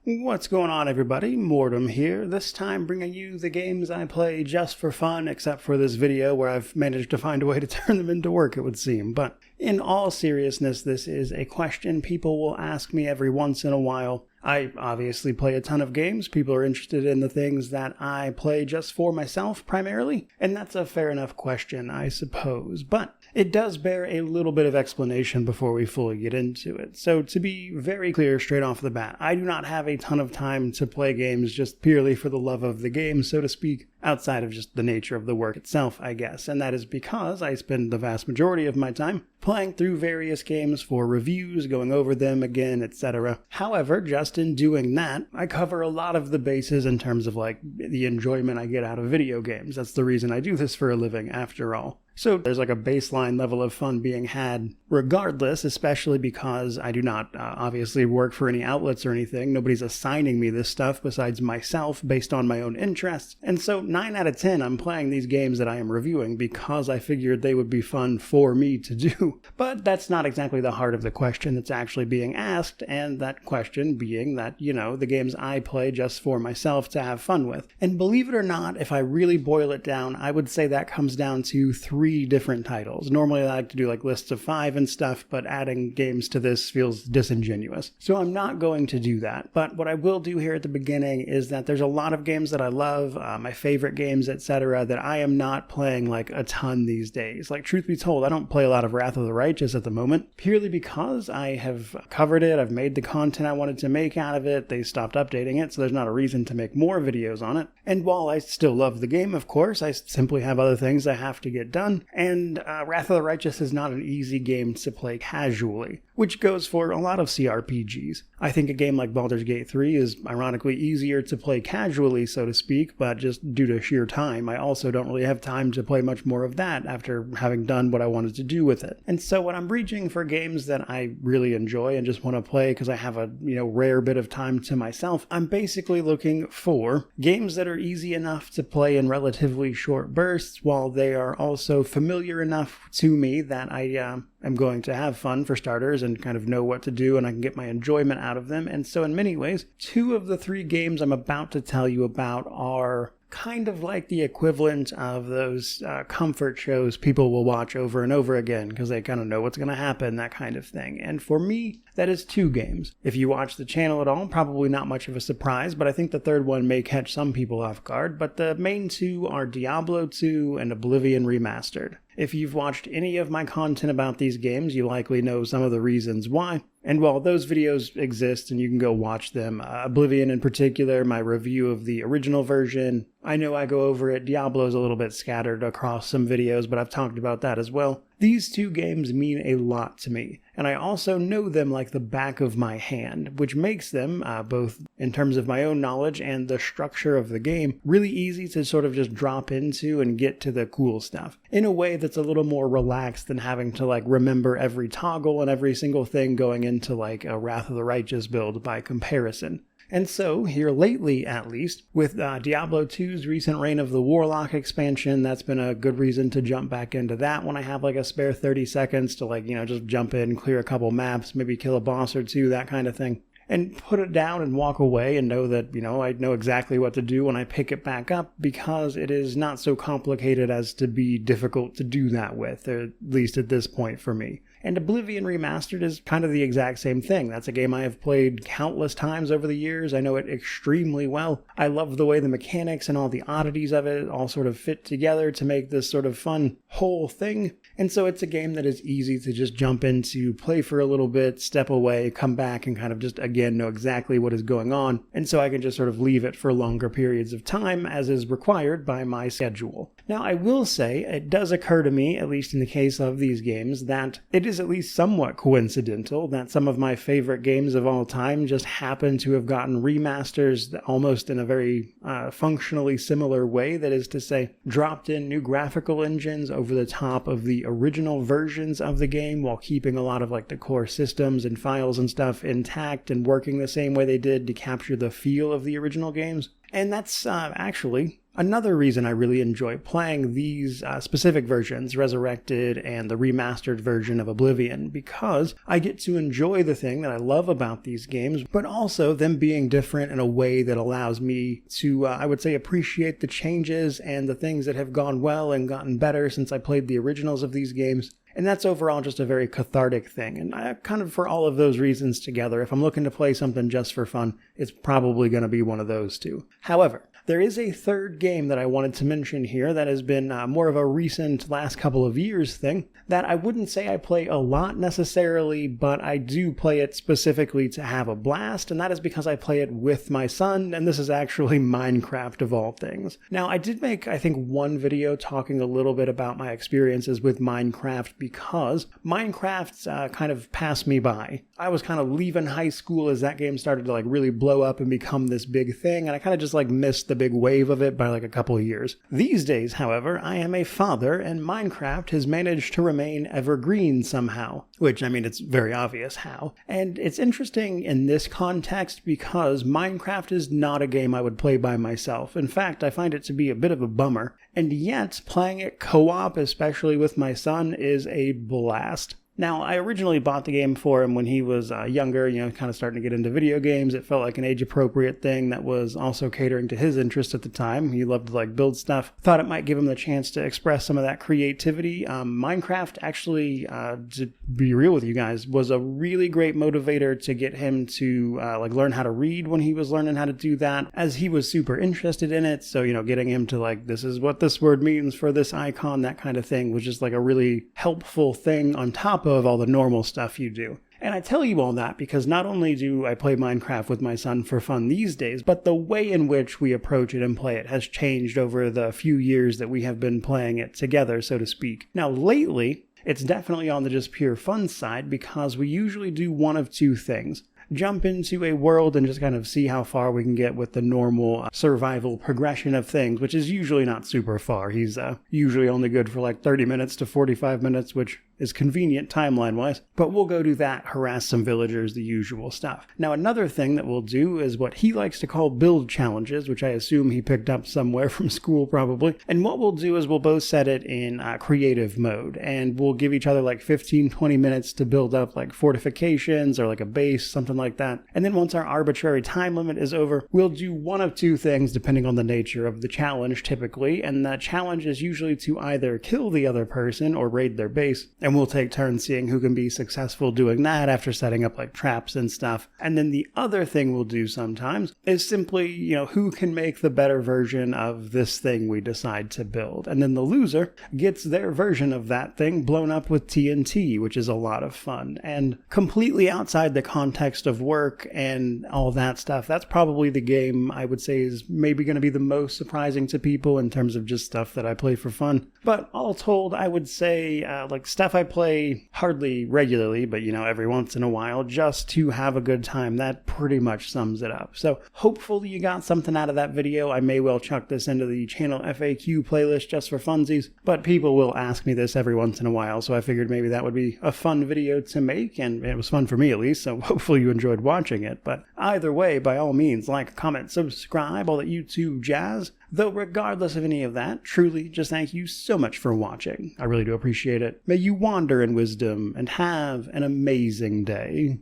What's going on, everybody? Mortem here, this time bringing you the games I play just for fun, except for this video where I've managed to find a way to turn them into work, it would seem. But in all seriousness, this is a question people will ask me every once in a while. I obviously play a ton of games. People are interested in the things that I play just for myself, primarily, and that's a fair enough question, I suppose. But it does bear a little bit of explanation before we fully get into it. So to be very clear straight off the bat, I do not have a ton of time to play games just purely for the love of the game, so to speak, outside of just the nature of the work itself, I guess. And that is because I spend the vast majority of my time playing through various games for reviews, going over them again, etc. However, just in doing that, I cover a lot of the bases in terms of the enjoyment I get out of video games. That's the reason I do this for a living, after all. So there's a baseline level of fun being had regardless, especially because I do not obviously work for any outlets or anything. Nobody's assigning me this stuff besides myself based on my own interests. And so 9 out of 10 I'm playing these games that I am reviewing because I figured they would be fun for me to do. But that's not exactly the heart of the question that's actually being asked, and that question being that, the games I play just for myself to have fun with. And believe it or not, if I really boil it down, I would say that comes down to 3 different titles. Normally I like to do lists of 5 and stuff, but adding games to this feels disingenuous. So I'm not going to do that. But what I will do here at the beginning is that there's a lot of games that I love, my favorite games, etc., that I am not playing a ton these days. Truth be told, I don't play a lot of Wrath of the Righteous at the moment, purely because I have covered it, I've made the content I wanted to make out of it, they stopped updating it, so there's not a reason to make more videos on it. And while I still love the game, of course, I simply have other things I have to get done, and Wrath of the Righteous is not an easy game to play casually, which goes for a lot of CRPGs. I think a game like Baldur's Gate 3 is ironically easier to play casually, so to speak, but just due to sheer time, I also don't really have time to play much more of that after having done what I wanted to do with it. And so when I'm reaching for games that I really enjoy and just want to play because I have a rare bit of time to myself, I'm basically looking for games that are easy enough to play in relatively short bursts, while they are also familiar enough to me that I am going to have fun for starters and kind of know what to do, and I can get my enjoyment out of them. And so in many ways, 2 of the 3 games I'm about to tell you about are kind of like the equivalent of those comfort shows people will watch over and over again because they kind of know what's going to happen, that kind of thing. And for me, that is 2 games. If you watch the channel at all, probably not much of a surprise, but I think the third one may catch some people off guard. But the main 2 are Diablo 2 and Oblivion Remastered. If you've watched any of my content about these games, you likely know some of the reasons why. And while those videos exist and you can go watch them, Oblivion in particular, my review of the original version, I know I go over it. Diablo's a little bit scattered across some videos, but I've talked about that as well. These 2 games mean a lot to me, and I also know them like the back of my hand, which makes them, both in terms of my own knowledge and the structure of the game, really easy to sort of just drop into and get to the cool stuff, in a way that's a little more relaxed than having to remember every toggle and every single thing going into a Wrath of the Righteous build by comparison. And so, here lately at least, with Diablo 2's recent Reign of the Warlock expansion, that's been a good reason to jump back into that when I have a spare 30 seconds to just jump in, clear a couple maps, maybe kill a boss or 2, that kind of thing. And put it down and walk away and know that, I know exactly what to do when I pick it back up, because it is not so complicated as to be difficult to do that with, or at least at this point for me. And Oblivion Remastered is kind of the exact same thing. That's a game I have played countless times over the years. I know it extremely well. I love the way the mechanics and all the oddities of it all sort of fit together to make this sort of fun whole thing. And so it's a game that is easy to just jump into, play for a little bit, step away, come back, and kind of just, again, know exactly what is going on. And so I can just sort of leave it for longer periods of time, as is required by my schedule. Now, I will say, it does occur to me, at least in the case of these games, that it is at least somewhat coincidental that some of my favorite games of all time just happen to have gotten remasters almost in a very functionally similar way. That is to say, dropped in new graphical engines over the top of the original versions of the game while keeping a lot of the core systems and files and stuff intact and working the same way they did to capture the feel of the original games. And that's actually another reason I really enjoy playing these specific versions, Resurrected and the remastered version of Oblivion, because I get to enjoy the thing that I love about these games, but also them being different in a way that allows me to, I would say, appreciate the changes and the things that have gone well and gotten better since I played the originals of these games. And that's overall just a very cathartic thing. And I kind of, for all of those reasons together, if I'm looking to play something just for fun, it's probably going to be one of those two. However, there is a third game that I wanted to mention here that has been more of a recent last couple of years thing that I wouldn't say I play a lot necessarily, but I do play it specifically to have a blast, and that is because I play it with my son, and this is actually Minecraft of all things. Now, I did make, I think, one video talking a little bit about my experiences with Minecraft because Minecraft kind of passed me by. I was kind of leaving high school as that game started to really blow up and become this big thing, and I kind of just missed the big wave of it by a couple of years. These days, however, I am a father, and Minecraft has managed to remain evergreen somehow, which, I mean, it's very obvious how. And it's interesting in this context because Minecraft is not a game I would play by myself. In fact, I find it to be a bit of a bummer, and yet playing it co-op, especially with my son, is a blast. Now, I originally bought the game for him when he was younger, kind of starting to get into video games. It felt like an age-appropriate thing that was also catering to his interest at the time. He loved to build stuff. Thought it might give him the chance to express some of that creativity. Minecraft actually, to be real with you guys, was a really great motivator to get him to learn how to read when he was learning how to do that, as he was super interested in it. So, getting him to this is what this word means for this icon, that kind of thing, was just a really helpful thing on top of all the normal stuff you do. And I tell you all that because not only do I play Minecraft with my son for fun these days, but the way in which we approach it and play it has changed over the few years that we have been playing it together, so to speak. Now, lately, it's definitely on the just pure fun side because we usually do one of two things. Jump into a world and just kind of see how far we can get with the normal survival progression of things, which is usually not super far. He's usually only good for 30 minutes to 45 minutes, which is convenient timeline-wise, but we'll go do that, harass some villagers, the usual stuff. Now, another thing that we'll do is what he likes to call build challenges, which I assume he picked up somewhere from school probably. And what we'll do is we'll both set it in creative mode, and we'll give each other 15-20 minutes to build up fortifications or a base, something like that. And then once our arbitrary time limit is over, we'll do one of two things depending on the nature of the challenge typically, and the challenge is usually to either kill the other person or raid their base, and we'll take turns seeing who can be successful doing that after setting up traps and stuff. And then the other thing we'll do sometimes is simply, who can make the better version of this thing we decide to build. And then the loser gets their version of that thing blown up with TNT, which is a lot of fun. And completely outside the context of work and all that stuff, that's probably the game I would say is maybe going to be the most surprising to people in terms of just stuff that I play for fun. But all told, I would say stuff I play hardly regularly, but every once in a while, just to have a good time. That pretty much sums it up. So hopefully you got something out of that video. I may well chuck this into the channel FAQ playlist just for funsies, but people will ask me this every once in a while, so I figured maybe that would be a fun video to make, and it was fun for me at least, so hopefully you enjoyed watching it. But either way, by all means, comment, subscribe, all that YouTube jazz. Though regardless of any of that, truly just thank you so much for watching. I really do appreciate it. May you wander in wisdom and have an amazing day.